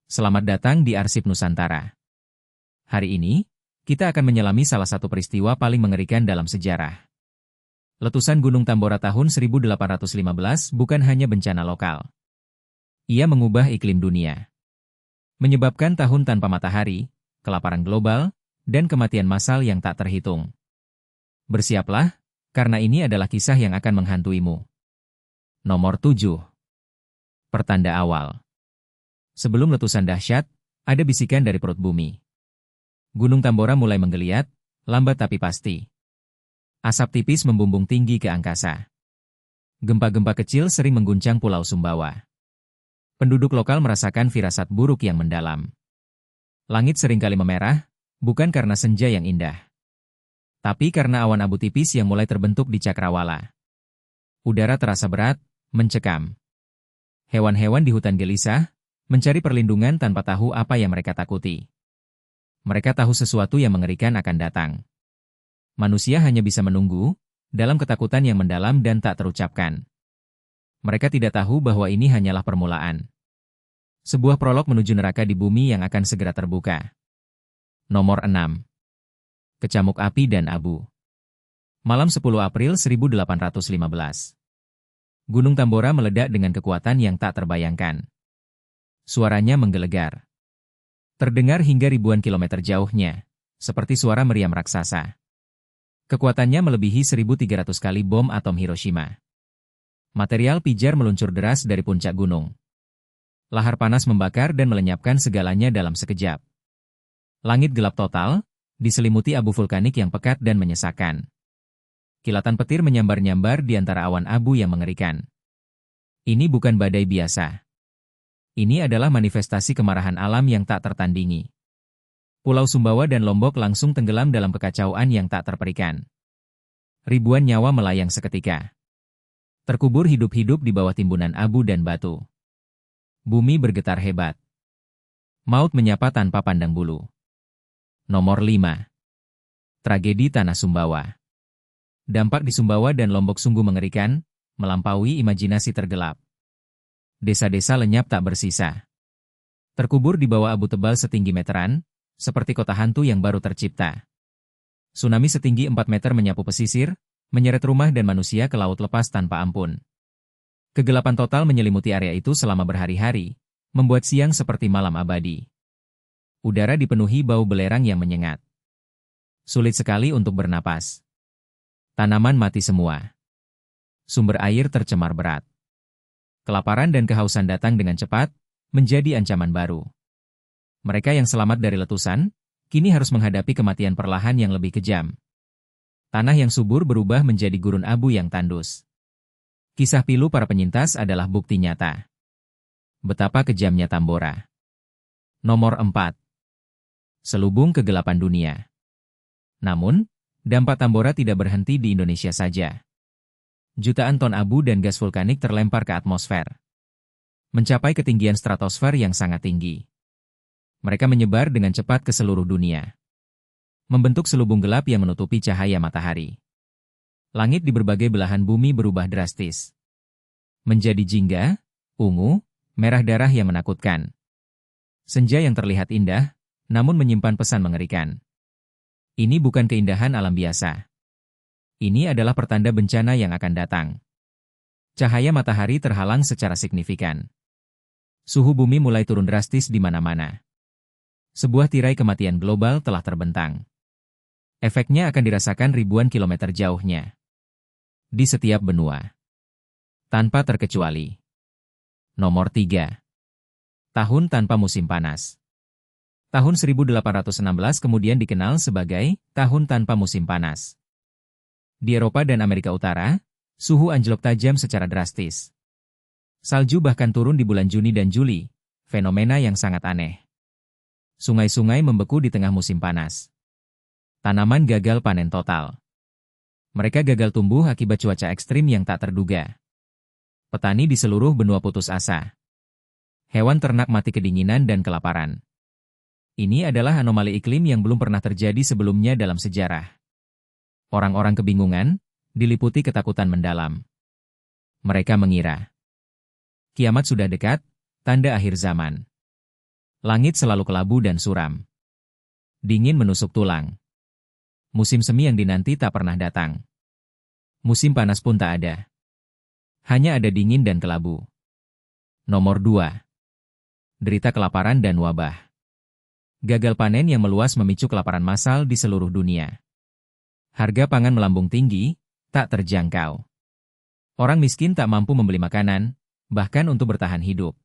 Selamat datang di Arsip Nusantara. Hari ini, kita akan menyelami salah satu peristiwa paling mengerikan dalam sejarah. Letusan Gunung Tambora tahun 1815 bukan hanya bencana lokal. Ia mengubah iklim dunia. Menyebabkan tahun tanpa matahari, kelaparan global, dan kematian massal yang tak terhitung. Bersiaplah, karena ini adalah kisah yang akan menghantuimu. Nomor 7. Pertanda awal. Sebelum letusan dahsyat, ada bisikan dari perut bumi. Gunung Tambora mulai menggeliat, lambat tapi pasti. Asap tipis membumbung tinggi ke angkasa. Gempa-gempa kecil sering mengguncang Pulau Sumbawa. Penduduk lokal merasakan firasat buruk yang mendalam. Langit seringkali memerah, bukan karena senja yang indah, tapi karena awan abu tipis yang mulai terbentuk di cakrawala. Udara terasa berat, mencekam. Hewan-hewan di hutan gelisah, mencari perlindungan tanpa tahu apa yang mereka takuti. Mereka tahu sesuatu yang mengerikan akan datang. Manusia hanya bisa menunggu, dalam ketakutan yang mendalam dan tak terucapkan. Mereka tidak tahu bahwa ini hanyalah permulaan. Sebuah prolog menuju neraka di bumi yang akan segera terbuka. Nomor 6. Kecamuk api dan abu. Malam 10 April 1815. Gunung Tambora meledak dengan kekuatan yang tak terbayangkan. Suaranya menggelegar. Terdengar hingga ribuan kilometer jauhnya, seperti suara meriam raksasa. Kekuatannya melebihi 1.300 kali bom atom Hiroshima. Material pijar meluncur deras dari puncak gunung. Lahar panas membakar dan melenyapkan segalanya dalam sekejap. Langit gelap total, diselimuti abu vulkanik yang pekat dan menyesakkan. Kilatan petir menyambar-nyambar di antara awan abu yang mengerikan. Ini bukan badai biasa. Ini adalah manifestasi kemarahan alam yang tak tertandingi. Pulau Sumbawa dan Lombok langsung tenggelam dalam kekacauan yang tak terperikan. Ribuan nyawa melayang seketika. Terkubur hidup-hidup di bawah timbunan abu dan batu. Bumi bergetar hebat. Maut menyapa tanpa pandang bulu. Nomor 5. Tragedi Tanah Sumbawa. Dampak di Sumbawa dan Lombok sungguh mengerikan, melampaui imajinasi tergelap. Desa-desa lenyap tak bersisa. Terkubur di bawah abu tebal setinggi meteran, seperti kota hantu yang baru tercipta. Tsunami setinggi 4 meter menyapu pesisir, menyeret rumah dan manusia ke laut lepas tanpa ampun. Kegelapan total menyelimuti area itu selama berhari-hari, membuat siang seperti malam abadi. Udara dipenuhi bau belerang yang menyengat. Sulit sekali untuk bernapas. Tanaman mati semua. Sumber air tercemar berat. Kelaparan dan kehausan datang dengan cepat, menjadi ancaman baru. Mereka yang selamat dari letusan, kini harus menghadapi kematian perlahan yang lebih kejam. Tanah yang subur berubah menjadi gurun abu yang tandus. Kisah pilu para penyintas adalah bukti nyata. Betapa kejamnya Tambora. Nomor 4. Selubung kegelapan dunia. Namun, dampak Tambora tidak berhenti di Indonesia saja. Jutaan ton abu dan gas vulkanik terlempar ke atmosfer. Mencapai ketinggian stratosfer yang sangat tinggi. Mereka menyebar dengan cepat ke seluruh dunia. Membentuk selubung gelap yang menutupi cahaya matahari. Langit di berbagai belahan bumi berubah drastis. Menjadi jingga, ungu, merah darah yang menakutkan. Senja yang terlihat indah, namun menyimpan pesan mengerikan. Ini bukan keindahan alam biasa. Ini adalah pertanda bencana yang akan datang. Cahaya matahari terhalang secara signifikan. Suhu bumi mulai turun drastis di mana-mana. Sebuah tirai kematian global telah terbentang. Efeknya akan dirasakan ribuan kilometer jauhnya. Di setiap benua. Tanpa terkecuali. Nomor 3. Tahun tanpa musim panas. Tahun 1816 kemudian dikenal sebagai tahun tanpa musim panas. Di Eropa dan Amerika Utara, suhu anjlok tajam secara drastis. Salju bahkan turun di bulan Juni dan Juli, fenomena yang sangat aneh. Sungai-sungai membeku di tengah musim panas. Tanaman gagal panen total. Mereka gagal tumbuh akibat cuaca ekstrim yang tak terduga. Petani di seluruh benua putus asa. Hewan ternak mati kedinginan dan kelaparan. Ini adalah anomali iklim yang belum pernah terjadi sebelumnya dalam sejarah. Orang-orang kebingungan, diliputi ketakutan mendalam. Mereka mengira kiamat sudah dekat, tanda akhir zaman. Langit selalu kelabu dan suram. Dingin menusuk tulang. Musim semi yang dinanti tak pernah datang. Musim panas pun tak ada. Hanya ada dingin dan kelabu. Nomor 2. Derita kelaparan dan wabah. Gagal panen yang meluas memicu kelaparan massal di seluruh dunia. Harga pangan melambung tinggi, tak terjangkau. Orang miskin tak mampu membeli makanan, bahkan untuk bertahan hidup.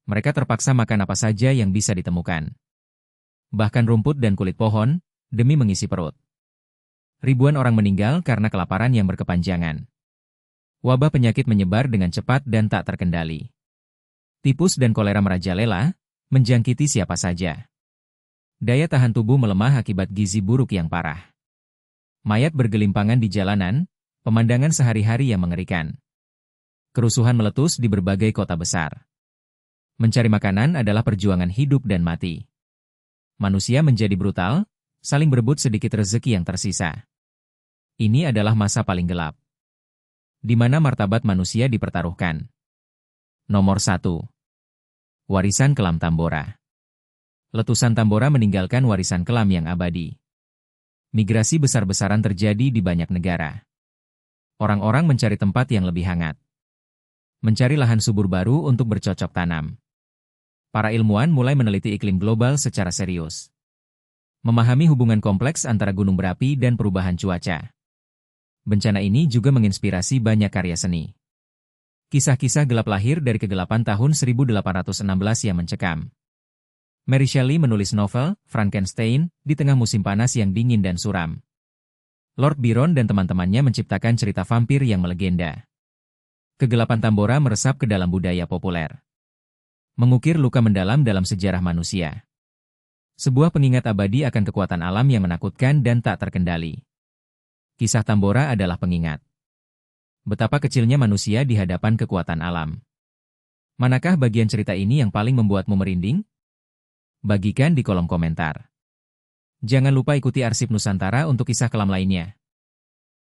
Mereka terpaksa makan apa saja yang bisa ditemukan. Bahkan rumput dan kulit pohon, demi mengisi perut. Ribuan orang meninggal karena kelaparan yang berkepanjangan. Wabah penyakit menyebar dengan cepat dan tak terkendali. Tipus dan kolera merajalela, menjangkiti siapa saja. Daya tahan tubuh melemah akibat gizi buruk yang parah. Mayat bergelimpangan di jalanan, pemandangan sehari-hari yang mengerikan. Kerusuhan meletus di berbagai kota besar. Mencari makanan adalah perjuangan hidup dan mati. Manusia menjadi brutal, saling berebut sedikit rezeki yang tersisa. Ini adalah masa paling gelap, di mana martabat manusia dipertaruhkan. Nomor 1. Warisan kelam Tambora. Letusan Tambora meninggalkan warisan kelam yang abadi. Migrasi besar-besaran terjadi di banyak negara. Orang-orang mencari tempat yang lebih hangat. Mencari lahan subur baru untuk bercocok tanam. Para ilmuwan mulai meneliti iklim global secara serius. Memahami hubungan kompleks antara gunung berapi dan perubahan cuaca. Bencana ini juga menginspirasi banyak karya seni. Kisah-kisah gelap lahir dari kegelapan tahun 1816 yang mencekam. Mary Shelley menulis novel, Frankenstein, di tengah musim panas yang dingin dan suram. Lord Byron dan teman-temannya menciptakan cerita vampir yang melegenda. Kegelapan Tambora meresap ke dalam budaya populer. Mengukir luka mendalam dalam sejarah manusia. Sebuah pengingat abadi akan kekuatan alam yang menakutkan dan tak terkendali. Kisah Tambora adalah pengingat betapa kecilnya manusia di hadapan kekuatan alam. Manakah bagian cerita ini yang paling membuatmu merinding? Bagikan di kolom komentar. Jangan lupa ikuti Arsip Nusantara untuk kisah kelam lainnya.